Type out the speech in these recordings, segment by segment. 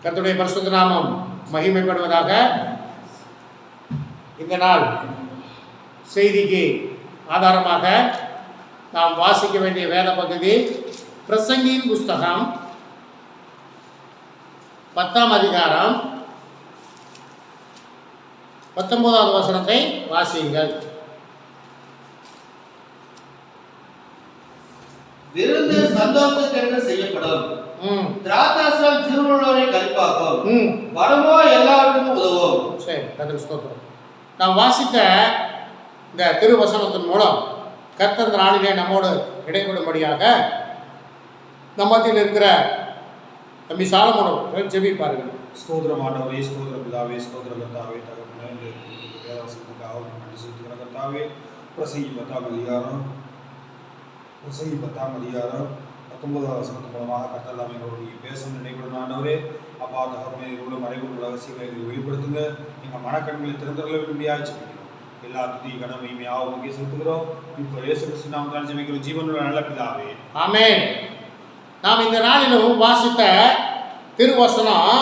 கர்த்தருடைய பரிசுத்த நாமம் மகிமைப்படுவதாக. இந்த நாள் செய்திக்கு ஆதாரமாக நாம் வாசிக்க வேண்டிய வேத பகுதி பிரசங்கியின் புஸ்தகம் 10ஆம் அதிகாரம் 19வது வசனத்தை வாசியுங்கள். விருந்து சந்தோஷத்துக்கென்று செய்யப்படும், திராட்சரசம் ஜீவனுள்ளவரை களிப்பாக்கும், வனமோ எல்லாருக்கும் உதவும். சரி, கர்த்தருக்கு ஸ்தோத்திரம். நாம் வாசித்த இந்த திருவசனத்தின் மூலம் கர்த்தர் நாளிலே நம்மோடு இடைபடும்படியாக நம்மத்தில் இருக்கிற தம்பி சாலமோன் ஜெபிப்பார்கள். ஸ்தோத்திரம் ஆண்டவரே, ஸ்தோத்திரம் பிதாவே, ஸ்தோத்திரம் கர்த்தாவே, தகப்பனே, இந்த வேதவசனத்துக்காக நன்றி செலுத்துகிற கர்த்தாவே. பிரசங்கி 10ஆம் அதிகாரம் 19வது வசனத்து மூலமாக கர்த்தர் தாமே எங்களோடு பேசணும் நினைப்படுத்த ஆண்டவரே. அப்பா தகப்பனே, இவ்வளோ மறைபொருள் ரகசியங்களை எங்களுக்கு வெளிப்படுத்துங்க. எங்கள் மனக்கண்களை திறந்துள்ள வேண்டும்படியாக செலுத்துகிறோம். எல்லா துதி கடமைமையாக உங்களுக்கே செலுத்துகிறோம். இப்போ இயேசு கிறிஸ்து நாமத்தால் ஜெபிக்கிறோம் ஜீவனுள்ள நல்ல பிதாவே, ஆமென். நாம் இந்த நாளிலும் வாசித்த திருவசனம்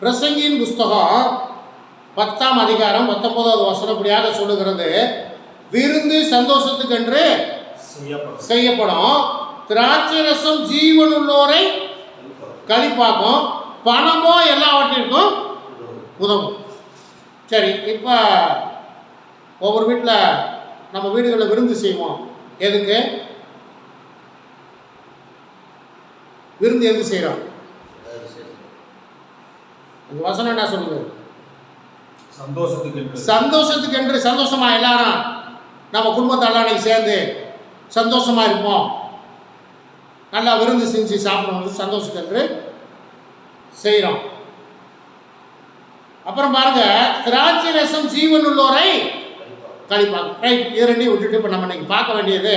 பிரசங்கியின் புஸ்தகம் 10ஆம் அதிகாரம் 19வது வசனப்படியாக சொல்லுகிறது. விருந்து சந்தோஷத்துக்கென்று செய்யப்படும், திராட்சரசம் ஜீவனுள்ளோரை களிப்பாக்கும், பணமோ எல்லாவற்றிற்கும் உதவும். சரி, இப்போ ஒவ்வொரு வீட்டில் நம்ம வீடுகளில் விருந்து செய்வோம். எதுக்கு விருந்து எதுக்கு செய்கிறோம்? அந்த வசனம் என்ன சொல்லுது? சந்தோஷத்துக்கென்று. சந்தோஷமா எல்லாரும் நம்ம குடும்பத்தால் சேர்ந்து சந்தோஷமா இருப்போம், நல்லா விருந்து செஞ்சு சாப்பிடணும், சந்தோஷத்துக்கென்று செய்கிறோம். அப்புறம் பாருங்க, திராட்சை ரசம் ஜீவன் உள்ளோரை கழிப்பாங்க. ரைட், இது ரெண்டையும் விட்டுட்டு இப்போ நம்ம இன்னைக்கு பார்க்க வேண்டியது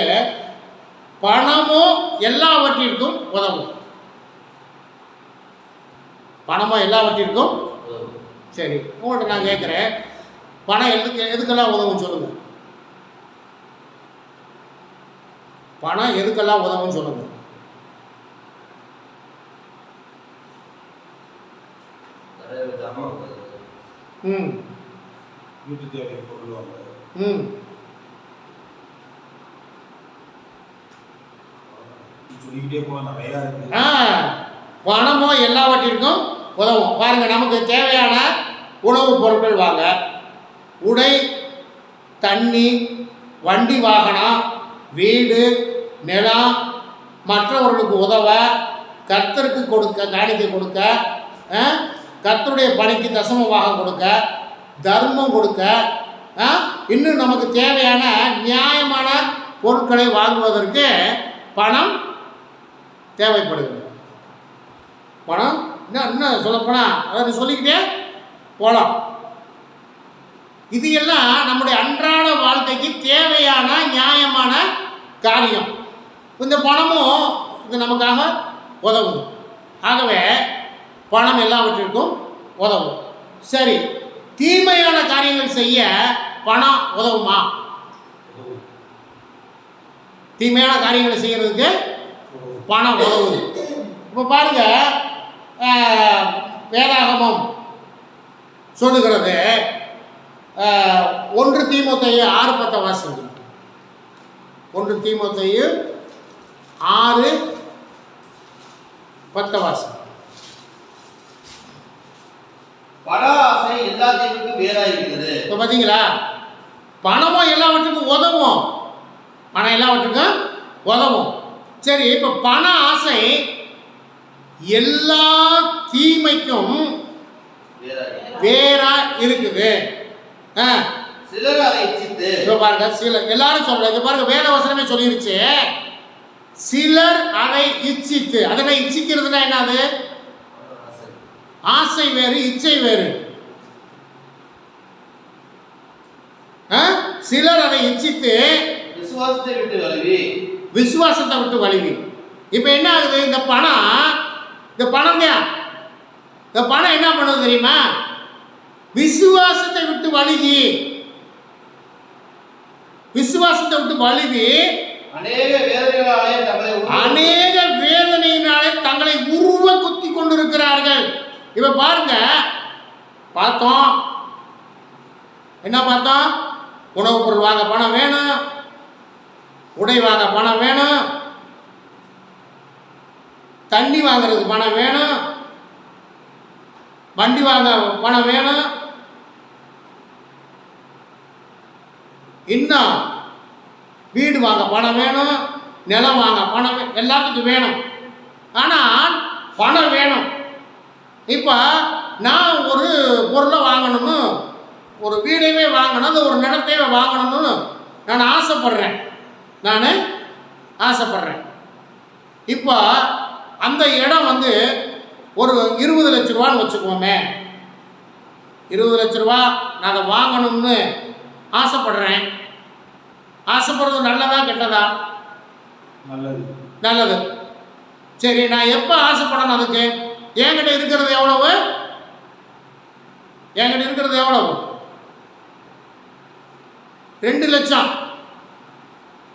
பணமோ எல்லாவற்றிற்கும் உதவும். பணமோ எல்லாவற்றிற்கும். சரி, உங்கள்கிட்ட நான் கேட்குறேன், பணம் எதுக்கெல்லாம் உதவும் சொல்லுங்க. பணம் எதுக்கெல்லாம் உதவும் சொல்லுங்க. வீட்டு தேவை பொருள் வாங்க, சொல்லிக்கிட்டே போனால் நிறையா இருக்கு. பணமோ எல்லாவற்றிற்கும் உதவும். பாருங்க, நமக்கு தேவையான உணவுப் பொருட்கள் வாங்க, உடை, தண்ணி, வண்டி வாகனம், வீடு, நிலம், மற்றவர்களுக்கு உதவ, கர்த்தருக்கு கொடுக்க, காணிக்கை கொடுக்க, கர்த்தருடைய பணிக்கு தசமமாக கொடுக்க, தர்மம் கொடுக்க, இன்னும் நமக்கு தேவையான நியாயமான பொருட்களை வாங்குவதற்கு பணம் தேவைப்படுகிறது. பணம் இன்னும் சொல்லப்போனால் அதை சொல்லிக்கிட்டே போகலாம். இது எல்லாம் நம்முடைய அன்றாட வாழ்க்கைக்கு தேவையான நியாயமான காரியம். இந்த பணமும் இது நமக்காக உதவும். ஆகவே பணம் எல்லாவற்றிற்கும் உதவும். சரி, தீமையான காரியங்கள் செய்ய பணம் உதவுமா? தீமையான காரியங்களை செய்யறதுக்கு பணம் உதவுது. இப்போ பாருங்க, வேதாகமம் சொல்லுகிறது, 1 தீமோத்தேயு 6:10 வாசிங்க. 1 தீமோத்தேயு 6:10 வாசிங்க. பண ஆசை எல்லாத்துக்கும் வேறாயிருக்கிறது. இப்போ பார்த்தீங்களா, பணமும் எல்லாவற்றுக்கும் உதவும். பணம் எல்லாவற்றுக்கும் உதவும். சரி, இப்போ பண ஆசை எல்லா தீமைக்கும் வேறா இருக்குது. சிலர் அதை இச்சித்து, பாருங்க, சிலர் எல்லாரும் சொல்ல, இது பாருங்க, வேத வசனமே சொல்லிருச்சு, சிலர் அதை இச்சித்து. அதனை இச்சிக்கிறதுனா என்னது? ஆசை வேறு, இச்சை வேறு. சிலர் அதை இச்சித்து விசுவாசத்தை விட்டு வழுவி. இப்ப என்ன ஆகுது? இந்த பணம் என்ன பண்ணுது தெரியுமா? விசுவாசத்தை விட்டு வழுவி அநேக வேதனையினாலே தங்களை உருவ குத்தி கொண்டிருக்கிறார்கள். இப்போ பாருங்க, பார்த்தோம் என்ன பார்த்தோம்? உணவுப் பொருள் வாங்க பணம் வேணும், உடை வாங்க பணம் வேணும், தண்ணி வாங்குறதுக்கு பணம் வேணும், வண்டி வாங்க பணம் வேணும், இன்னும் வீடு வாங்க பணம் வேணும், நிலம் வாங்க பணம் எல்லாத்துக்கும் வேணும். ஆனால் பணம் வேணும். இப்போ நான் ஒரு பொருளை வாங்கணும்னு, ஒரு வீடையே வாங்கணும், ஒரு நிலத்தையே வாங்கணும்னு நான் ஆசைப்படுறேன். இப்போ அந்த இடம் வந்து ஒரு 20 லட்ச ரூபான்னு வச்சுக்கோமே. 20 லட்ச ரூபா நான் அதை வாங்கணும்னு ஆசைப்படுறேன். ஆசைப்படுறது நல்லதா கெட்டதா? நல்லது. சரி, நான் எப்போ ஆசைப்படணும்? அதுக்கு என்கிட்ட இருக்கிறது எவ்வளவு? 2 லட்சம்.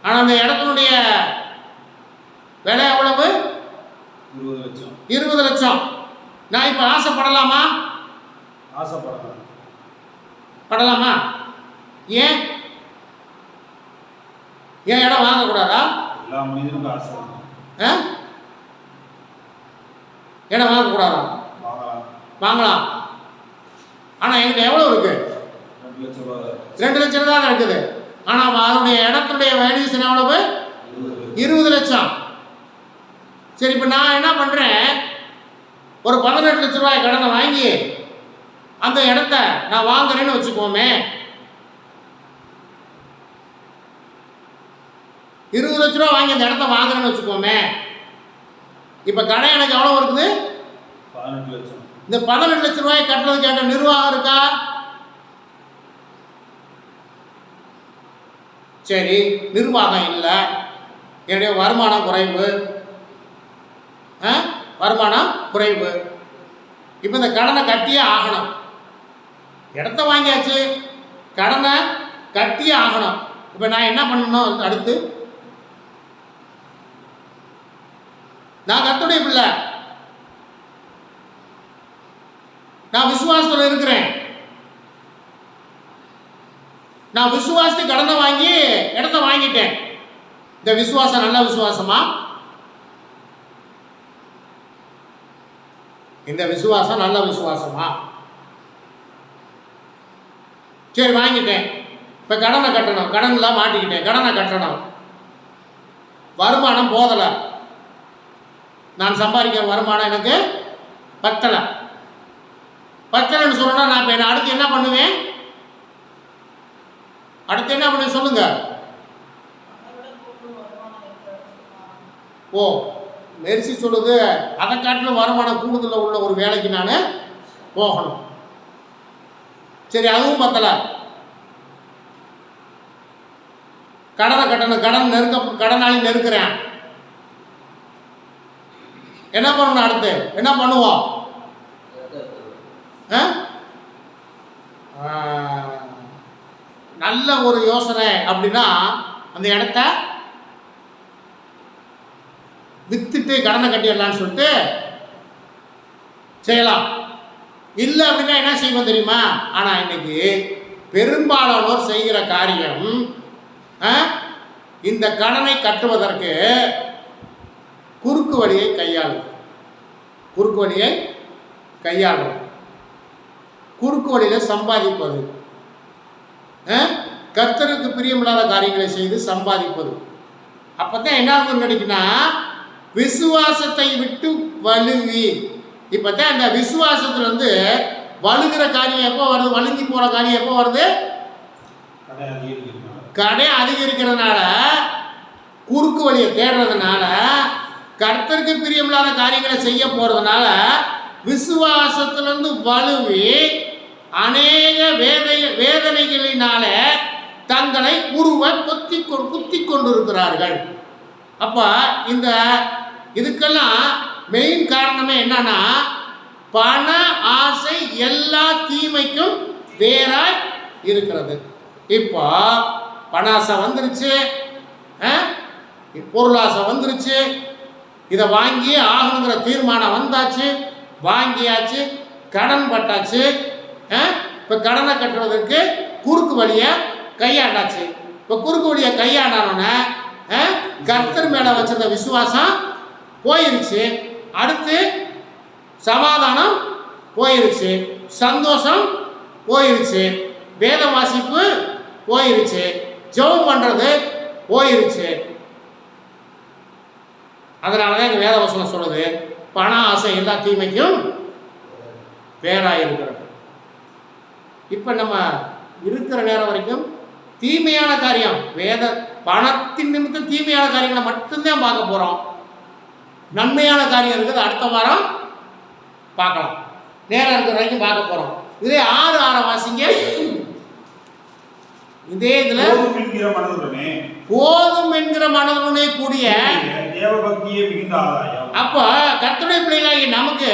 ஆனால் அந்த இடத்தினுடைய விலை எவ்வளவு? 20 லட்சம். நான் இப்போ ஆசைப்படலாமா? படலாமா? ஏன் இடம் வாங்கக்கூடாதா? எல்லா மனிதனுக்கும் ஆசை. இடம் வாங்கக்கூடாதா? வாங்கலாம். ஆனால் என்கிட்ட எவ்வளோ இருக்கு? 2 லட்சம் தான் இருக்குது. ஆனால் அதனுடைய இடத்துடைய வேல்யூஷன் எவ்வளவு? 20 லட்சம். சரி, இப்போ நான் என்ன பண்ணுறேன்? ஒரு 18 லட்ச ரூபாய் கடனை வாங்கி அந்த இடத்த நான் வாங்குறேன்னு வச்சுக்கோமே. 20 லட்ச ரூபா வாங்கி அந்த இடத்த வாங்குறேன்னு வச்சுக்கோமே. இப்போ கடை எனக்கு எவ்வளோ இருக்குது? 18 லட்சம். இந்த 18 லட்ச ரூபாய் கட்டுறதுக்கு என்கிட்ட நிர்வாகம் இருக்கா? சரி, நிர்வாகம் இல்லை, என்னுடைய வருமானம் குறைவு. இப்போ இந்த கடனை கட்டியே ஆகணும். இடத்த வாங்கியாச்சு, கடனை கட்டியே ஆகணும். இப்போ நான் என்ன பண்ணணும்? அடுத்து நான் கர்த்தருடைய பிள்ளை, நான் விசுவாசத்தில் இருக்கிறேன். நான் விசுவாசத்தை கடனை வாங்கி இடத்த வாங்கிட்டேன். இந்த விசுவாசம் நல்ல விசுவாசமா? இந்த விசுவாசம் நல்ல விசுவாசமா? சரி, வாங்கிட்டேன். இப்போ கடனை கட்டணும். கடனில் மாட்டிக்கிட்டேன். கடனை கட்டணும். வருமானம் போதலை. நான் சம்பாதிக்கிற வருமானம் எனக்கு பத்தலைன்னு சொல்லணும்னா நான் இப்போ அடுத்து என்ன பண்ணுவேன்? சொல்லுங்க. மெர்சி சொல்லுது, அதை காட்டிலும் வருமானம் கூடுதல் உள்ள ஒரு வேலைக்கு நான் போகணும். சரி, அதுவும் பத்தலை. கடனை கட்டணும். கடனாளி நெருக்கிறேன். என்ன பண்ணணும்? அடுத்து என்ன பண்ணுவோம்? நல்ல ஒரு யோசனை அப்படின்னா அந்த இடத்த வித்துட்டு கடனை கட்டிடலான்னு சொல்லிட்டு செய்யலாம். இல்லை அப்படின்னா என்ன செய்வோம் தெரியுமா? ஆனால் இன்னைக்கு பெரும்பாலானோர் செய்கிற காரியம், இந்த கடனை கட்டுவதற்கு குறுக்கு வழியை கையாளும். குறுக்கு வழியில் சம்பாதிப்பது, கர்த்தருக்கு பிரியமில்லாத காரியங்களை செய்து சம்பாதிப்பது. அப்போ தான் என்ன ஆகுதுன்னு நினைக்கினா, விசுவாசத்தை விட்டு வலுவி. இப்போ தான் அந்த விசுவாசத்துலேருந்து வலுகிற காரியம் எப்போ வருது? வழுங்கி போகிற காரியம் எப்போ வருது? கடை அதிகரிக்கிறதுனால, குறுக்கு வழியை தேடுறதுனால, கர்த்தருக்கு பிரியமில்லாத காரியங்களை செய்ய போகிறதுனால, விசுவாசத்திலிருந்து வலுவி அநேக வேதனைகளினால தங்களை குத்தி கொண்டிருக்கிறார்கள். அப்போ இந்த இதுக்கெல்லாம் மெயின் காரணமே என்னன்னா, பண ஆசை எல்லா தீமைக்கும் வேறாய் இருக்கிறது. இப்போ பணாசை வந்துருச்சு, பொருளாசை வந்துருச்சு, இதை வாங்கியே ஆகணுங்கிற தீர்மானம் வந்தாச்சு, வாங்கியாச்சு. கடன் பட்டாச்சு. இப்போ கடனை கட்டுறதுக்கு குறுக்கு வழியை கையாண்டாச்சு. இப்போ குறுக்கு வழியை கையாண்டானோன்னே கர்த்தர் மேலே வச்சிருந்த விசுவாசம் போயிருச்சு. அடுத்து சமாதானம் போயிருச்சு, சந்தோஷம் போயிருச்சு, வேத வாசிப்பு போயிருச்சு, ஜெபம் பண்ணுறது போயிருச்சு. அதனால தான் எங்கள் வேத வசனம் சொல்லுது, பண ஆசை எல்லா தீமைக்கும் வேறாக இருக்கிறது. இப்போ நம்ம இருக்கிற நேரம் வரைக்கும் தீமையான காரியம், பணத்தின் நிமித்தம் தீமையான காரியங்களை மட்டும்தான் பார்க்க போகிறோம். நன்மையான காரியம் இருக்குது, அடுத்த வாரம் பார்க்கலாம். நேரம் இருக்கிற வரைக்கும் பார்க்க போகிறோம். இதே 6 வாசிங்க. இதே இதில் போதும் என்கிற மனதுடனே கூடிய தேவபக்தியே மிகுந்த ஆதாயம். அப்போ கர்த்தருடைய பிள்ளைகளாகி நமக்கு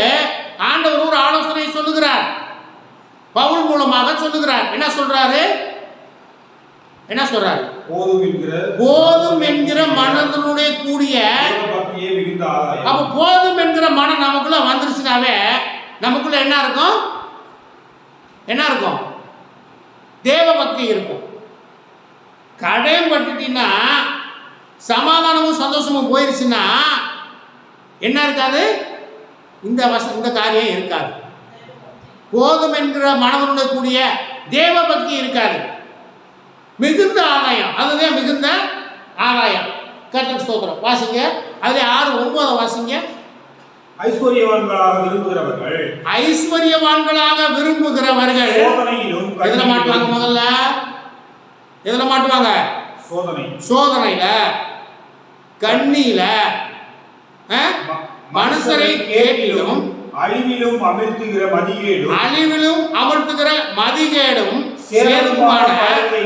ஆண்டவர் ஒரு ஆலோசனை சொல்லுகிறார், பவுல் மூலமாக சொல்லுகிறார். என்ன சொல்றாரு? போதும் என்கிற மனதுடனே கூடிய தேவபக்தியே மிகுந்த ஆதாயம். அப்போ போதும் என்கிற மனம் நமக்குள்ள வந்துருச்சுனாவே நமக்குள்ள என்ன இருக்கும்? என்ன இருக்கும்? தேவபக்தி இருக்கும். கடன் பட்டுட்டீங்கன்னா, சமாதானமும் சந்தோஷமும் போயிருச்சுன்னா என்ன இருக்காது? இந்த காரியம் இருக்காது. போதும் என்கிற மனதுடைய கூடிய தேவபக்தி இருக்காது. மிகுந்த ஆதாயம், அதுதான் மிகுந்த ஆதாயம். கர்த்தருக்கு ஸ்தோத்திரம். வாசிங்க. அதுல 6:9 வாசிங்க. ஐஸ்வரியவான்களாக விரும்புகிறவர்கள் எதுல மாட்டுவாங்க? முதல்ல எதுல மாட்டுவாங்க? சோதனையில, கண்ணியில, மனுஷரை கேட்டிலும் அழிவிலும் அமர்த்துகிற மதிகேடும்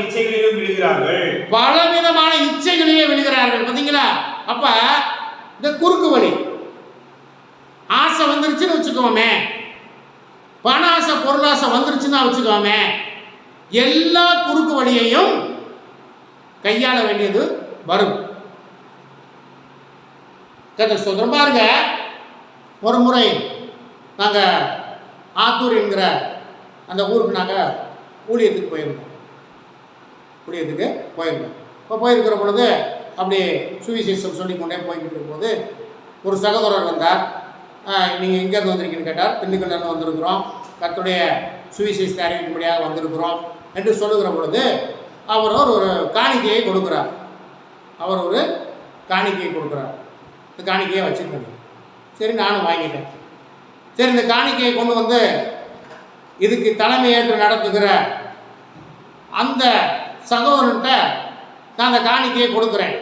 இச்சைகளிலும் விழுகிறார்கள். பலவிதமான இச்சைகளிலே விழுகிறார்கள். பார்த்தீங்களா? அப்ப இந்த குறுக்கு வழி ஆசை வந்துருச்சுன்னு வச்சுக்கோமே, பண ஆசை பொருளாசை வந்துருச்சுன்னா வச்சுக்கோமே, எல்லா குறுக்கு வழியையும் கையாள வேண்டியது வரும். கர்த்தருக்கு ஸ்தோத்திரம். பாருங்க, ஒரு முறை நாங்கள் ஆத்தூர் என்கிற அந்த ஊருக்கு நாங்கள் ஊழியத்துக்கு போயிருந்தோம். இப்போ போயிருக்கிற பொழுது அப்படி சுவிசேஷம் சொல்லிக்கொண்டே போய்கிட்டு இருக்கும்போது ஒரு சகோதரர் வந்தார். நீங்கள் எங்கேருந்து வந்திருக்கீங்கன்னு கேட்டார். திண்டுக்கல்லேருந்து வந்திருக்கிறோம், கர்த்தருடைய சுவிசேஷத்தை அறிவிக்கும்படியாக வந்திருக்கிறோம் என்று சொல்லுகிற பொழுது அவர் ஒரு காணிக்கையை கொடுக்குறார். இந்த காணிக்கையை வச்சுருக்கேன். சரி, நானும் வாங்கிட்டேன். சரி, இந்த காணிக்கையை கொண்டு வந்து இதுக்கு தலைமையேற்று நடத்துகிற அந்த சகோதரன்கிட்ட நான் அந்த காணிக்கையை கொடுக்குறேன்.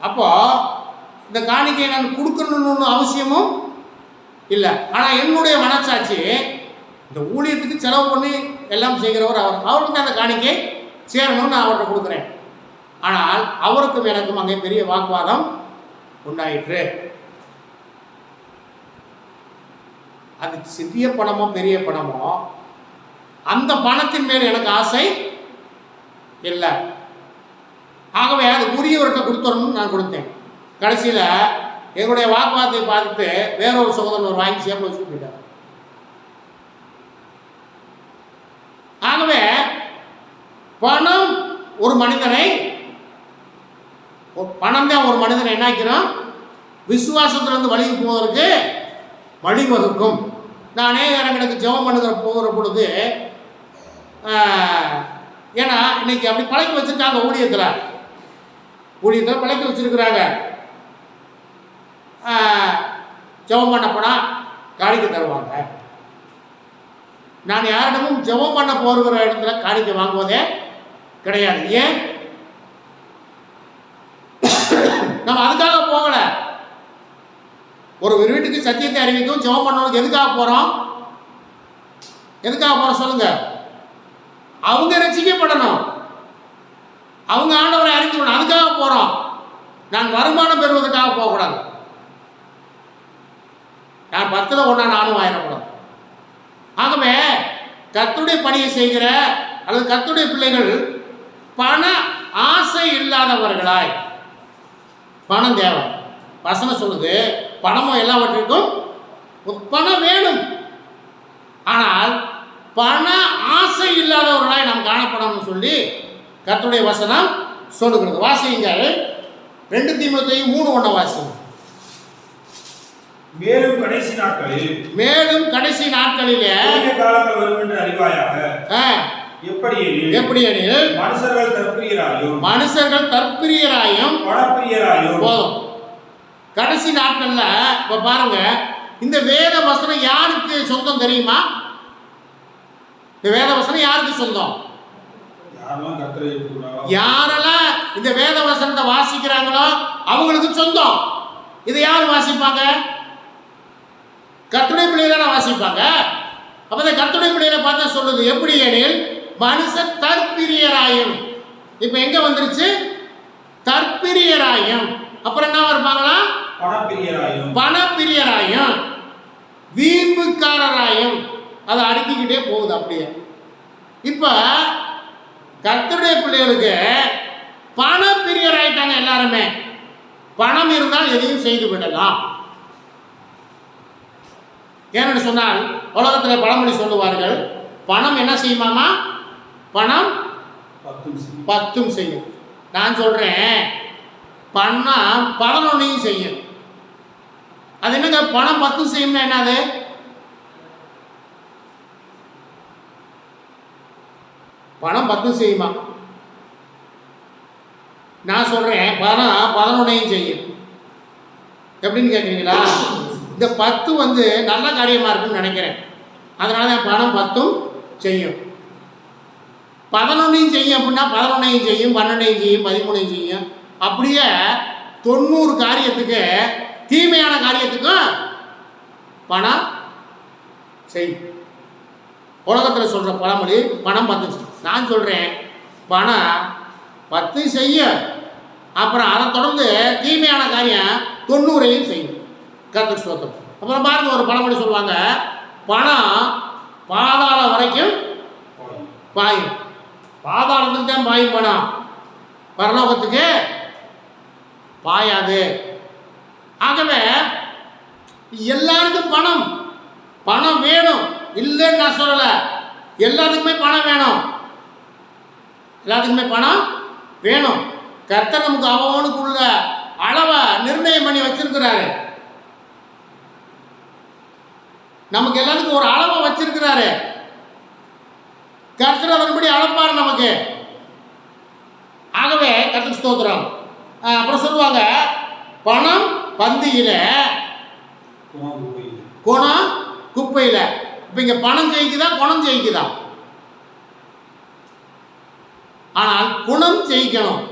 அப்போ இந்த காணிக்கையை நான் கொடுக்கணும்னு அவசியமும் இல்லை. ஆனால் என்னுடைய மனசாட்சி, இந்த ஊழியத்துக்கு செலவு பண்ணி எல்லாம் செய்கிறவர் அவருக்கு அந்த காணிக்கை சேரணும்னு நான் அவர்கிட்ட கொடுக்குறேன். ஆனால் அவருக்கும் எனக்கும் அங்கே பெரிய வாக்குவாதம் உண்டாயிற்று. அது சிறிய பணமோ பெரிய பணமோ, அந்த பணத்தின் மேல் எனக்கு ஆசை இல்லை. ஆகவே அது உரியவர்கிட்ட கொடுத்துடணும்னு நான் கொடுத்தேன். கடைசியில் எங்களுடைய வாக்குவாதத்தை பார்த்துட்டு வேறொரு சகோதரர் வாங்கி சேர்ந்து வச்சுட்டு போயிட்டார். ஆகவே பணம் தான் ஒரு மனிதனை என்னாக்கிறோம்? விசுவாசத்திலிருந்து வழிக்கு போவதற்கு வழிவகுக்கும். நானே எனக்கு ஜெபம் போகிற பொழுது, ஏன்னா இன்னைக்கு அப்படி பழக்கி வச்சுருக்காங்க, ஊழியத்தில் பழக்கி வச்சுருக்கிறாங்க. ஜெபம் பண்ண போனால் காணிக்கை தருவாங்க. நான் யாரிடமும் ஜெபம் பண்ண போகிற இடத்துல காணிக்கை வாங்குவதே கிடையாது. ஏன்? நம்ம அதுக்காக போகல. ஒரு வீட்டுக்கு சத்தியத்தை அறிவிக்கும் ஜெபம் பண்ணணும். எதுக்காக போகிறோம் சொல்லுங்க? அவங்க ரட்சிக்கப்படணும், அவங்க ஆண்டவரை அறிஞ்சிக்கணும். அதுக்காக போகிறோம். நான் வருமானம் பெறுவதற்காக போகக்கூடாது. நான் 10ல் 1 நானும் ஆயிடக்கூடாது. ஆகவே கர்த்தருடைய பணியை செய்கிற அல்லது கர்த்தருடைய பிள்ளைகள் பண ஆசை இல்லாதவர்களாய், பணம் தேவை, வசனம் சொல்லுது பணமும் எல்லாவற்றிற்கும் பணம் வேணும். ஆனால் பண ஆசை இல்லாதவர்களாய் நாம் காணப்படணும்னு சொல்லி கர்த்தருடைய வசனம் சொல்லுகிறது. வாசியுங்கள் 2 தீமோத்தேயு 3:1 வாசிங்க. மேலும் கடைசி நாட்களிலே காலங்கள் வரும் என்று அறிவாயாக. எப்படி எனில் மனுஷர்கள் தற்பிரியராயும் போதும். கடைசி நாட்கள்ல இப்ப பாருங்க, இந்த வேத வசனம் யாருக்கு சொந்தம் தெரியுமா? இந்த வேத வசனம் யாருக்கு சொந்தம்? யாரெல்லாம் இந்த வேத வசனத்தை வாசிக்கிறாங்களோ அவங்களுக்கு சொந்தம். இதை யார் வாசிப்பாங்க? கர்த்தருடைய பிள்ளைகளை வாசிப்பாங்க. அப்ப இந்த கர்த்தருடைய பிள்ளைகளை பார்த்தா சொல்லுது எப்படி எனில் மனுஷன் தற்பிரியராயும். இப்ப எங்க வந்துருச்சு? தற்பிரியராயும். அப்புறம் என்ன இருப்பாங்களா? பணப்பிரியராயும் வீம்புக்காரராயும். அதை அடுக்கிக்கிட்டே போகுது அப்படியே. இப்ப கர்த்தருடைய பிள்ளைகளுக்கு பணப்பிரியராயிட்டாங்க எல்லாருமே. பணம் இருந்தால் எதையும் செய்து விடலாம். ஏன்னு சொன்னால் உலகத்தில் பழமொழி சொல்லுவார்கள், பணம் என்ன செய்யுமாமா? பணம் 10 செய்யும். நான் சொல்றேன் பணம் 11 செய்யும். அது என்னங்க பணம் 10 செய்யும்னா என்னது? பணம் 10 செய்யுமா? நான் சொல்றேன் பணம் 11 செய்யும். எப்படின்னு கேட்குறீங்களா? இந்த 10 நல்ல காரியமா இருக்குன்னு நினைக்கிறேன். அதனால தான் பணம் 10 செய்யும். 11 செய்யும் அப்படின்னா 11 செய்யும், 12 செய்யும், 13 செய்யும். அப்படியே 90 காரியத்துக்கு, தீமையான காரியத்துக்கும் பணம் செய்யும். உலகத்தில் சொல்ற பழமொழி பணம் 10 செய்யும். நான் சொல்றேன் பணம் 10 செய்யும், அப்புறம் அதை தொடர்ந்து தீமையான காரியம் 90 செய்யும். கர்த்தருக்கு ஸ்தோத்திரம். அப்புறம் பாருங்க, ஒரு பழமொழி சொல்லுவாங்க, பணம் பாதாளம் வரைக்கும் பாயும். பாதாளத்துக்கு தான் பாயும் பணம், பரலோகத்துக்கு பாயாது. ஆகவே எல்லாருக்கும் பணம் வேணும் இல்லைன்னு நான் சொல்லலை. எல்லாத்துக்குமே பணம் வேணும். எல்லாத்துக்குமே பணம் வேணும். கர்த்தர் நமக்கு அவனுக்கு உள்ள அளவை நிர்ணயம் பண்ணி வச்சிருக்கிறாரு. நமக்கு எல்லாத்துக்கும் ஒரு அளவை வச்சிருக்கிறாரு. கர்த்தர் அதன்படி அளப்பார் நமக்கு. ஆகவே கர்த்தருக்கு ஸ்தோத்திரம். அப்புறம் சொல்லுவாங்க பணம் பந்தியில குணம் குப்பையில. இப்ப இங்க பணம் ஜெயிக்குதா குணம் ஜெயிக்குதா? ஆனால் குணம் ஜெயிக்கணும்.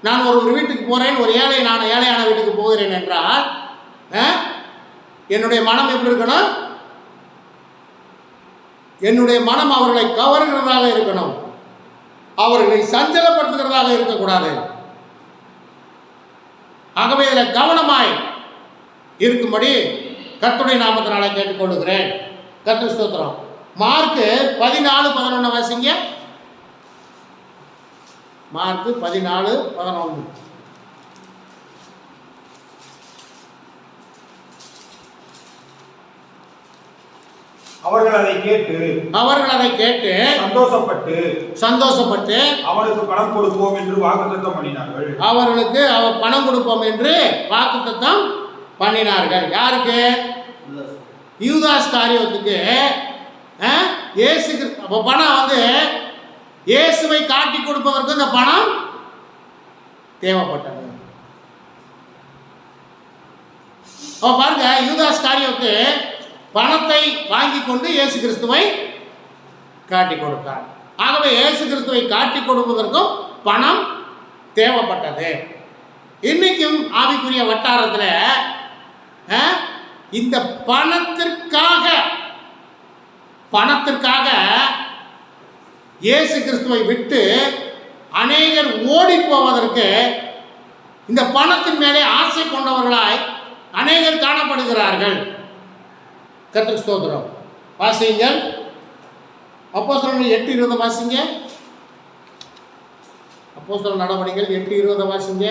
நான் ஒரு வீட்டுக்கு போறேன், ஒரு ஏழையான வீட்டுக்கு போகிறேன் என்றால் என்னுடைய மனம் எப்படி இருக்கணும்? என்னுடைய மனம் அவர்களை கவர்கிறதாக இருக்கணும், அவர்களை சஞ்சலப்படுத்துகிறதாக இருக்கக்கூடாது. ஆகவே இதில் கவனமாய் இருக்கும்படி கர்த்தருடைய நாமத்தினால கேட்டுக்கொள்கிறேன். கர்த்தர் ஸ்தோத்திரம். மார்க்கு 14:11 வாசிங்க. மார்க்கு 14:11. அவர்கள் அதை கேட்டு சந்தோஷப்பட்டு அவனுக்கு பணம் கொடுப்போம் என்று வாக்குத்தத்தம் பண்ணினார்கள். அவர்களுக்கு பணம் கொடுப்போம் என்று வாக்குத்தத்தம் பண்ணினார்கள். யாருக்கு? யூதாஸ் காரியத்துக்கு. பணம் இயேசுவை காட்டி கொடுப்பதற்கு இந்த பணம் தேவைப்பட்டது. பாருங்க, யூதாஸ் காரியத்துக்கு பணத்தை வாங்கி கொண்டு இயேசு கிறிஸ்துவை காட்டி கொடுத்தார். ஆகவே இயேசு கிறிஸ்துவை காட்டி கொடுப்பதற்கும் பணம் தேவைப்பட்டது. இன்னைக்கும் ஆவிக்குரிய வட்டாரத்தில் இந்த பணத்திற்காக இயேசு கிறிஸ்துவை விட்டு அநேகர் ஓடி போவதற்கு இந்த பணத்தின் மேலே ஆசை கொண்டவர்களாய் அநேகர் காணப்படுகிறார்கள். கர்த்தருக்கு ஸ்தோத்திரம். வாசிங்கள் அப்போஸ்தலர்கள் 8:20 வாசிங்க. அப்போஸ்தலர் நடவடிக்கைகள் 8:20 வாசிங்க.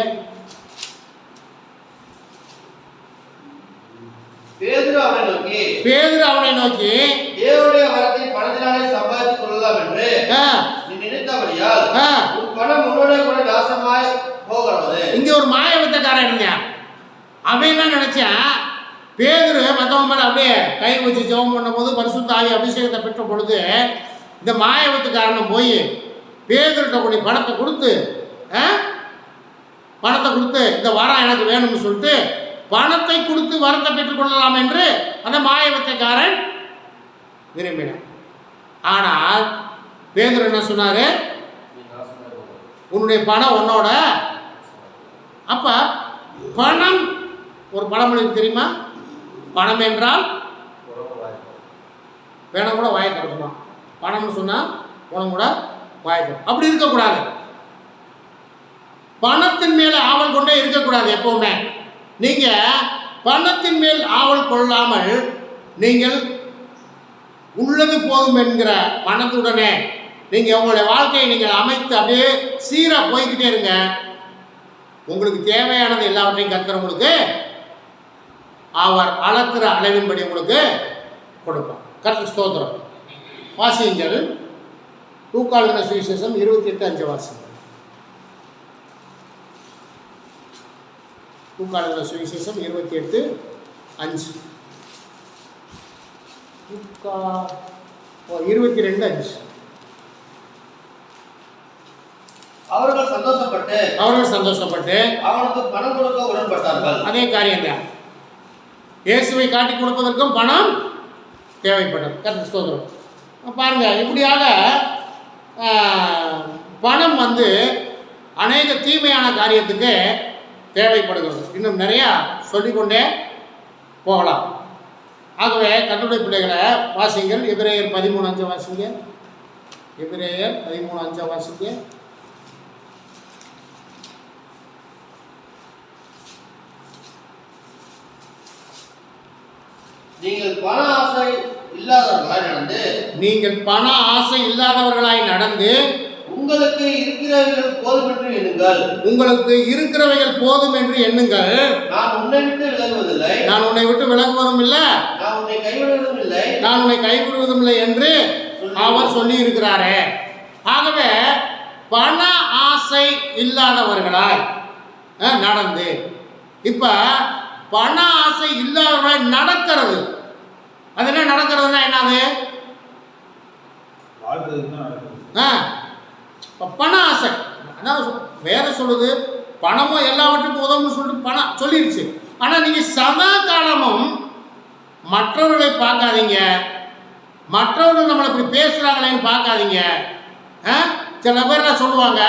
பேதுரு அவனை நோக்கி தேவனுடைய வரத்தை பணத்தினாலே சம்பாதித்துக் கொள்ளலாம் என்று நீ நினைத்தபடியால் உன் பணம் உன்னோட கூட நாசமாய் போகிறது. இங்க ஒரு மாய வித்தக்காரன் இருந்தான். அவன் என்ன நினைச்சான், பேதுரு மற்றவங்க மேல அப்படியே கை வச்சு ஜெபம் பண்ணும் போது பரிசுத்த ஆவி அபிஷேகத்தை பெற்ற பொழுது இந்த மாய வித்தக்காரன் போய் பேதுருட்ட கூடிய பணத்தை கொடுத்து இந்த வரம் எனக்கு வேணும்னு சொல்லிட்டு பணத்தை கொடுத்து வரத்தை பெற்றுக்கொள்ளலாம் என்று அந்த மாய வித்தக்காரன் விரும்பினான். ஆனால் பேதுரு என்ன சொன்னாரு, உன்னுடைய பணம் உன்னோட. அப்ப பணம் ஒரு பழமொழி தெரியுமா, பணம் என்றால் வேணும் கூட வாயை திறக்குமா, பணம்னு சொன்னா உணவு கூட வாயை திறக்கும். அப்படி இருக்கக்கூடாது. பணத்தின் மேல ஆவல் கொண்டே இருக்கக்கூடாது. எப்பவுமே நீங்க பணத்தின் மேல் ஆவல் கொள்ளாமல் நீங்கள் உள்ளது போதும் என்கிற மனத்துடனே நீங்க உங்களுடைய வாழ்க்கையை நீங்கள் அமைத்து அப்படியே சீரா போய்கிட்டே இருங்க. உங்களுக்கு தேவையானது எல்லாவற்றையும் கர்த்தர் அவர் அளக்கிற அளவின்படி உங்களுக்கு கொடுப்பார். கர்த்தர் ஸ்தோத்திரம். வாசியுங்கள் லூக்காளுகிற சுவிசேஷம் 28:5 வாசிங்க. லூக்காளுகிற சுவிசேஷம் 28:5. 22:5. அவர்கள் சந்தோஷப்பட்டு அவனுக்கு பணம் கொடுக்க உடன்பட்டார்கள். அதே காரியம் தான். இயேசுவை காட்டி கொடுப்பதற்கும் பணம் தேவைப்பட்டது. கர்த்தர் ஸ்தோத்திரம். பாருங்க, இப்படியாக பணம் அநேக தீமையான காரியத்துக்கு தேவைப்படுகிறது. இன்னும் நிறையா சொல்லிக்கொண்டே போகலாம். ஆகவே கர்த்தருடைய பிள்ளைகளை வாசிங்கள். எபிரேயர் 13:5 வாசிங்க. எபிரேயர் 13:5 வாசிங்க. நீங்கள் பண ஆசை இல்லாதவர்களாய் நடந்து உங்களுக்கு இருக்கிறவைகள் போதும் என்று எண்ணுங்கள். நான் உன்னை விட்டு விலகுவதும் இல்லை, நான் உன்னை கைவிடுவதும் இல்லை என்று அவர் சொல்லி இருக்கிறாரே. ஆகவே பண ஆசை இல்லாதவர்களாய் நடந்து, இப்ப பண ஆசை இல்லாதவர்களாய் நடக்கிறது. அது என்ன நடக்கிறதுனா என்னது? பண ஆசை. அதான் வேற சொல்லுது, பணமும் எல்லாவற்றுக்கும் உதவும்னு சொல்லிட்டு பணம் சொல்லிடுச்சு. ஆனால் நீங்கள் சதா காலமும் மற்றவர்களை பார்க்காதீங்க, மற்றவர்கள் நம்மளை இப்படி பேசுகிறாங்களேன்னு பார்க்காதீங்க. சில பேர்லாம் சொல்லுவாங்க,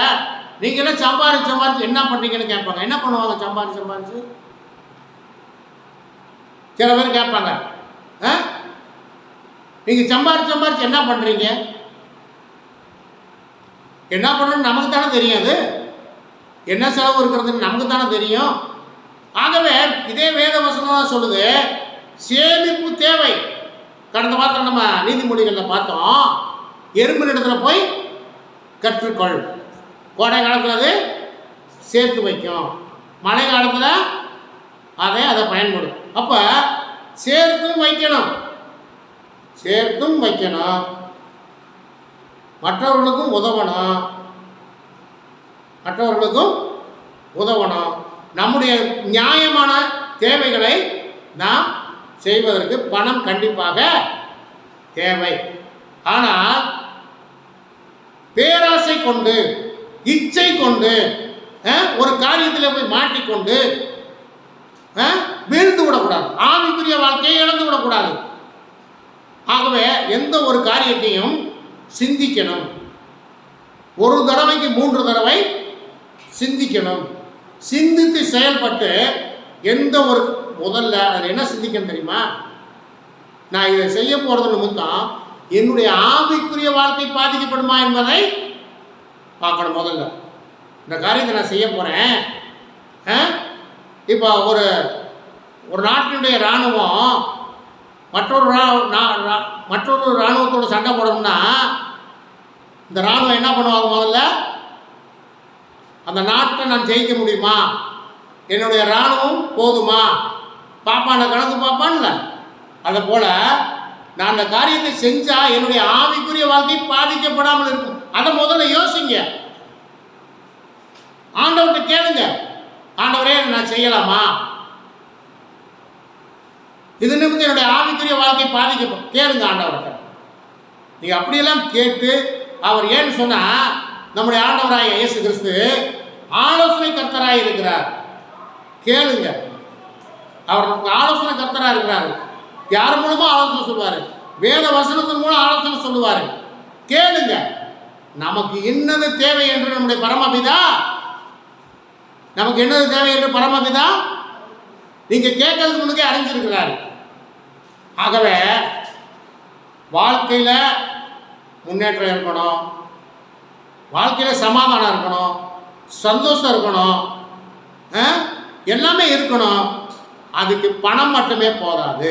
நீங்களாம் சம்பாரிச்சு என்ன பண்ணுறீங்கன்னு கேட்பாங்க. என்ன பண்ணுவாங்க சம்பாரிச்சு? சில பேர் கேட்பாங்க, நீங்கள் சம்பாரிச்சு என்ன பண்ணுறீங்க? என்ன பண்ணுறோன்னு நமக்கு தானே தெரியாது. என்ன செலவு இருக்கிறதுன்னு நமக்கு தானே தெரியும். ஆகவே இதே வேத வசனம் தான் சொல்லுது, சேமிப்பு தேவை. கடந்த வாரத்தில் நம்ம நீதிமொழிகளில் பார்த்தோம், எறும்பினிடத்தில் போய் கற்றுக்கொள். கோடை காலத்தில் அது சேர்த்து வைக்கும், மழை காலத்தில் அதை பயன்படும். அப்போ சேர்த்தும் வைக்கணும், மற்றவர்களுக்கும் உதவணும். நம்முடைய நியாயமான தேவைகளை நாம் செய்வதற்கு பணம் கண்டிப்பாக தேவை. ஆனால் பேராசை கொண்டு, இச்சை கொண்டு ஒரு காரியத்தில் போய் மாட்டிக்கொண்டு வீழ்ந்து விடக்கூடாது. ஆவிக்குரிய வாழ்க்கையை இழந்து விடக்கூடாது. ஆகவே எந்த ஒரு காரியத்தையும் சிந்திக்கணும். ஒரு தடவைக்கு 3 தடவை சிந்திக்கணும். சிந்தித்து செயல்பட்டு எந்த ஒரு முதல்ல அதில் என்ன சிந்திக்கணும் தெரியுமா? நான் இதை செய்ய போகிறது நிமித்தம் என்னுடைய ஆவிக்குரிய வாழ்க்கை பாதிக்கப்படுமா என்பதை பார்க்கணும். முதல்ல இந்த காரியத்தை நான் செய்ய போகிறேன். இப்போ ஒரு நாட்டினுடைய இராணுவம் மற்றொரு இராணுவத்தோடு சண்டை போடணும்னா இந்த இராணுவம் என்ன பண்ணுவாங்க? முதல்ல அந்த நாட்டை நான் ஜெயிக்க முடியுமா, என்னுடைய இராணுவம் போதுமா பாப்பான கணக்கு பாப்பான்ல, அதை போல நான் அந்த காரியத்தை செஞ்சா என்னுடைய ஆவிக்குரிய வாழ்க்கை பாதிக்கப்படாமல் இருக்கும். அதை முதல்ல யோசிங்க, ஆண்டவர்கிட்ட கேளுங்க, ஆண்டவரே நான் செய்யலாமா, இது நிமித்தம் என்னுடைய ஆவிக்குரிய வாழ்க்கை பாதிக்கப்படும், கேளுங்க ஆண்டவர்கிட்ட. நீங்க அப்படியெல்லாம் கேட்டு, அவர் ஏன்னு சொன்னா நம்முடைய ஆண்டவராய இயேசு கிறிஸ்து ஆலோசனை கர்த்தராய் இருக்கிறார். கேளுங்க, அவர் நமக்கு ஆலோசனை கர்த்தராக இருக்கிறாரு. யார் மூலமா ஆலோசனை சொல்லுவாரு? வேத வசனத்தின் மூலம் ஆலோசனை சொல்லுவாரு. கேளுங்க, நமக்கு என்னது தேவை என்று நம்முடைய பரமபிதா, நமக்கு என்னது தேவை என்று பரமபிதா நீங்க கேட்கறதுக்கு முன்னே அறிஞ்சிருக்கிறாரு. ஆகவே வாழ்க்கையில முன்னேற்றம் இருக்கணும், வாழ்க்கையில சமாதானம் இருக்கணும், சந்தோஷம் இருக்கணும், எல்லாமே இருக்கணும். அதுக்கு பணம் மட்டுமே போதாது.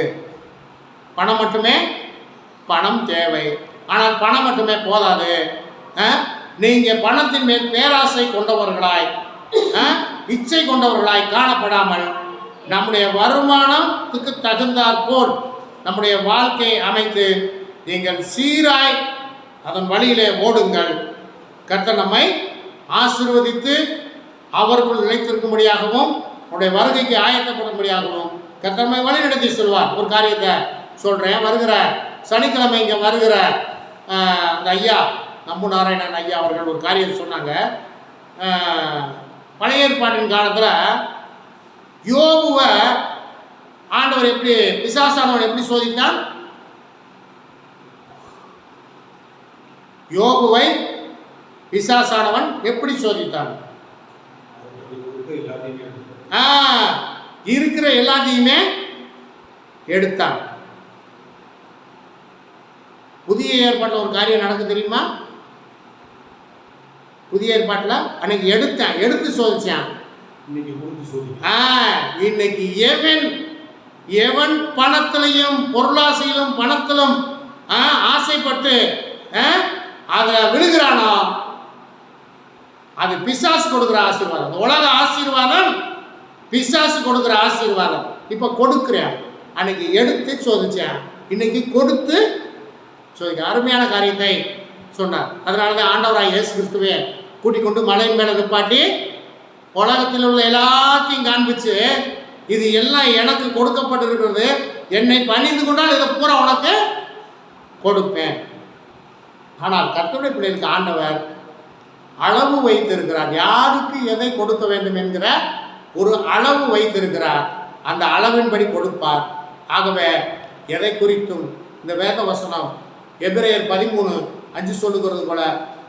பணம் தேவை, ஆனால் பணம் மட்டுமே போதாது. நீங்க பணத்தின் மேல் பேராசை கொண்டவர்களாய், இச்சை கொண்டவர்களாய் காணப்படாமல் நம்முடைய வருமானத்துக்கு தகுந்தாற் போல் நம்முடைய வாழ்க்கையை அமைத்து நீங்கள் சீராய் அதன் வழியிலே ஓடுங்கள். கர்த்தர் நம்மை ஆசீர்வதித்து அவருக்குள் நிலைத்திருக்கும்படியாகவும் அவருடைய வருகைக்கு ஆயத்தப்படும்படியாகவும் கர்த்தர் நம்மை வழி நடத்தி சொல்வார். ஒரு காரியத்தை சொல்கிறேன், வருகிற சனிக்கிழமை இங்கே வருகிற அந்த ஐயா நம்பு நாராயணன் ஐயா அவர்கள் ஒரு காரியத்தை சொன்னாங்க. பழைய ஏற்பாட்டின் காலத்தில் யோபுவை ஆண்டவர் எப்படி, பிசாசானவன் எப்படி சோதித்தான்? யோபுவை பிசாசானவன் எப்படி சோதித்தான்? இருக்கிற எல்லாத்தையுமே எடுத்தான். புதிய ஏற்பாட்டில் ஒரு காரியம் நடக்கு தெரியுமா? புதிய ஏற்பாட்டில் அன்னைக்கு எடுத்து சோதிச்சான். இன்னைக்கு எவன் பணத்திலையும் பொருளாசையிலும் பணத்திலும் ஆசைப்பட்டு அதில் விழுகிறானோ அது பிசாசு கொடுக்குற ஆசீர்வாதம். உலக ஆசீர்வாதம் பிசாசு கொடுக்குற ஆசீர்வாதம். இப்போ கொடுக்குறேன், அன்னைக்கு எடுத்து சோதிச்சேன், இன்னைக்கு கொடுத்து சோதிக்க. அருமையான காரியத்தை சொன்னார். அதனால தான் ஆண்டவராய் இயேசு கிறிஸ்துவே கூட்டிக் கொண்டு மலையின் மேலே நிப்பாட்டி உலகத்தில் உள்ள எல்லாத்தையும் காண்பிச்சு, இது எல்லாம் எனக்கு கொடுக்கப்பட்டிருக்கிறது, என்னை பணிந்து கொண்டால் இதை பூரா உனக்கு கொடுப்பேன். ஆனால் கர்த்தருடைய பிள்ளைகளுக்கு ஆண்டவர் அளவு வைத்திருக்கிறார். யாருக்கு எதை கொடுக்க வேண்டும் என்கிற ஒரு அளவு வைத்திருக்கிறார். அந்த அளவின்படி கொடுப்பார். ஆகவே எதை குறித்தும் இந்த வேத வசனம் எபிரேயர் 13:5 சொல்லுகிறது போல,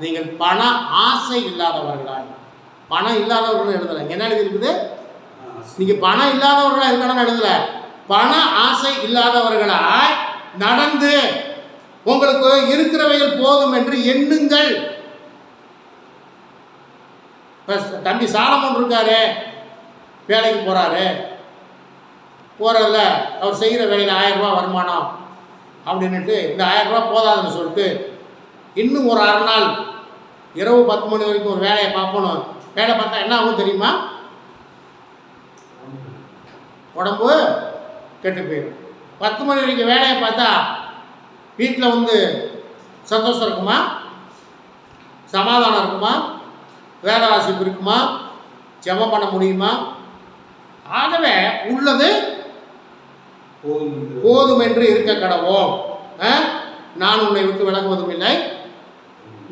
நீங்கள் பண ஆசை இல்லாதவர்களாய், பணம் இல்லாதவர்கள் எழுதலை. என்ன எழுதியிருக்குது? நீங்கள் பணம் இல்லாதவர்களாக இருக்கணும்னு எழுதலை, பண ஆசை இல்லாதவர்களாய் நடந்து உங்களுக்கு இருக்கிறவைகள் போதும் என்று எண்ணுங்கள். தம்பி சாலமோன் இருக்காரு, வேலைக்கு போகிறதில்ல, அவர் செய்கிற வேலையில் 1000 ரூபா வருமானம் அப்படின்ட்டு இந்த 1000 ரூபா போதாதுன்னு சொல்லிட்டு இன்னும் ஒரு 6 நாள் இரவு 10 மணி வரைக்கும் ஒரு வேலையை பார்க்கணும். வேலை பார்த்தா என்ன ஆகும் தெரியுமா? உடம்பு கெட்டு போயிடும். 10 மணி வரைக்கும் வேலையை பார்த்தா வீட்டில் வந்து சந்தோஷம் இருக்குமா? சமாதானம் இருக்குமா? வேத வாசிப்பு இருக்குமா? ஜெபம் பண்ண முடியுமா? ஆகவே உள்ளது போதும் என்று இருக்க கடவோம். நான் உன்னை விட்டு விலகுவதும் இல்லை,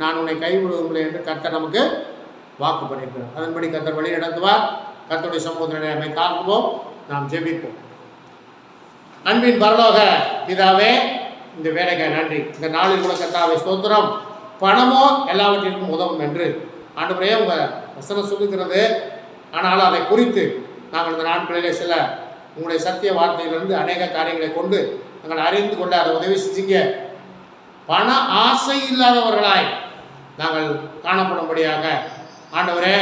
நான் உன்னை கைவிடுவதும் இல்லை என்று கர்த்தர் நமக்கு வாக்கு பண்ணியிருக்கிறார். அதன்படி கர்த்தர் வழி நடத்துவார். கர்த்தருடைய சமூகத்தினை நம்மை காக்குவோம். நாம் ஜெபிப்போம். அன்பின் பரலோக பிதாவே, இந்த வேலைக்கு நன்றி. இந்த நாளில் கூட கர்த்தாவே ஸ்தோத்திரம். பணமோ எல்லாவற்றிற்கும் உதவும் என்று ஆண்டவரே உங்கள் வசனம் சொல்லுகிறது. ஆனால் அதை குறித்து நாங்கள் இந்த நாட்களிலே சில உங்களுடைய சத்திய வார்த்தையிலிருந்து அநேக காரியங்களை கொண்டு நாங்கள் அறிந்து கொண்டு அதை உதவி செஞ்சீங்க. பண ஆசை இல்லாதவர்களாய் நாங்கள் காணப்படும்படியாக ஆண்டவரே,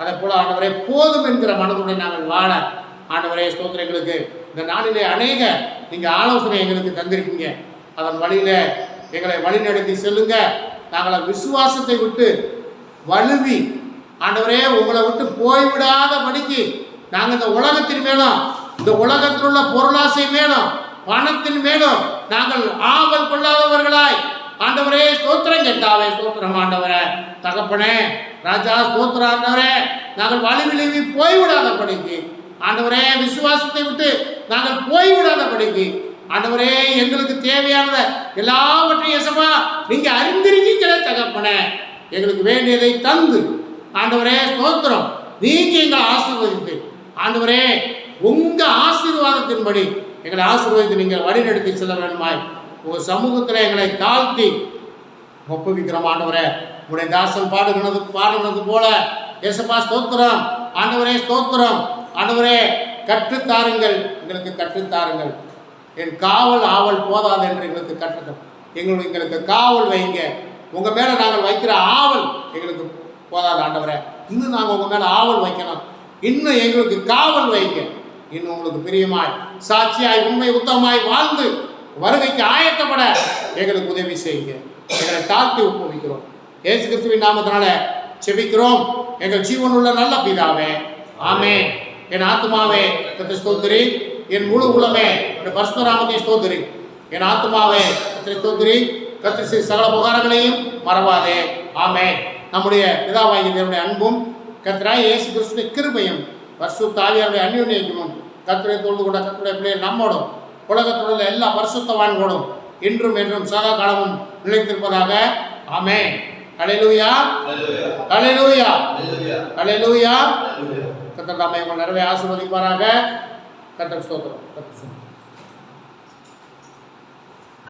அதை போல ஆண்டவரே போதும் என்கிற மனதுடன் நாங்கள் வாழ ஆண்டவரே ஸ்தோத்திரம். எங்களுக்கு இந்த நாளிலே அநேக நீங்கள் ஆலோசனை எங்களுக்கு தந்திருக்கீங்க. அதன் வழியில் எங்களை வழிநடத்தி செல்லுங்க. நாங்கள் விசுவாசத்தை விட்டு வலுவி ஆண்டவரே உங்களை விட்டு போய்விடாத படிக்கு நாங்கள் இந்த உலகத்தின் மேலும் இந்த உலகத்தில் உள்ள பொருளாசை மேலும் பணத்தின் மேலும் நாங்கள் ஆவல் கொள்ளாதவர்களாய் ஆண்டவரே ஸ்தோத்திரம் கேட்டாவே ஸ்தோத்திரம் ஆண்டவரே தகப்பனே ராஜா ஸ்தோத்திரம் ஆண்டவரே நாங்கள் வலிவிழுவி போய்விடாதபடிக்கு ஆண்டவரே விசுவாசத்தை விட்டு நாங்கள் போய்விடாதபடிக்கு ஆண்டவரே எங்களுக்கு தேவையானத எல்லாவற்றையும் எசப்பா நீங்க அறிந்திருக்கீங்களே தகப்பனே எங்களுக்கு வேண்டியதை தந்து ஆண்டவரே ஸ்தோத்திரம் நீங்க எங்களை ஆசீர்வதித்து ஆண்டவரே உங்க ஆசீர்வாதத்தின்படி எங்களை ஆசீர்வதித்து நீங்கள் வழிநடத்தி செல்ல வேண்டுமாய் உங்க சமூகத்தில் எங்களை தாழ்த்தி ஒப்புவிக்கிறோம் ஆண்டவரே. உடைய தாசன் பாடுகிறது போல ஏசப்பா ஸ்தோத்திரம் ஆண்டவரே ஸ்தோத்திரம் ஆண்டவரே கற்றுத்தாருங்கள் எங்களுக்கு கற்றுத்தாருங்கள். என் காவல் ஆவல் போதாது என்று எங்களுக்கு கற்றுத்தரும். எங்களுக்கு காவல் வைங்க. உங்கள் மேலே நாங்கள் வைக்கிற ஆவல் எங்களுக்கு போதாது ஆண்டவரே. இன்னும் நாங்கள் உங்கள் மேலே ஆவல் வைக்கணும். இன்னும் எங்களுக்கு காவல் வைங்க. இன்னும் உங்களுக்கு பிரியமாய் சாட்சியாய் உண்மை உத்தமாய் வாழ்ந்து வருகைக்கு ஆயத்தப்பட எங்களுக்கு உதவி செய்யுங்க. எங்களை தாழ்த்தி ஒப்புவிக்கிறோம். இயேசு கிறிஸ்துவின் நாமத்தினால செபிக்கிறோம் எங்கள் ஜீவனுள்ள நல்ல பிதாவே, ஆமென். என் ஆத்மாவே கர்த்தரை ஸ்தோத்திரி, என் முழு உலமே என் பரிசுத்த நாமத்தை ஸ்தோத்திரி. என் ஆத்மாவே கர்த்தரை ஸ்தோத்திரி, கர்த்தர் செய்த சகல உபகாரங்களையும் மறவாதே, ஆமென். நம்முடைய பிதாவாகிய தேவனுடைய அன்பும் கர்த்தராகிய இயேசு கிறிஸ்துவின் கிருபையும் பரிசுத்த ஆவியாருடைய அந்யோன்யமும் கர்த்தரை தொழுது கொண்ட கர்த்தருடைய பிள்ளைகள் நம்மோடும் உலகத்தில் உள்ள எல்லா பரிசுத்தவான்களோடும் இன்றும் என்றும் சதா காலமும் நிலைத்திருப்பதாக, ஆமென். அல்லேலூயா அல்லேலூயா அல்லேலூயா. கர்த்தர் தாமே உங்கள் நிறைவே ஆசீர்வதிப்பாராக. கர்த்தர் ஸ்தோத்திரம்.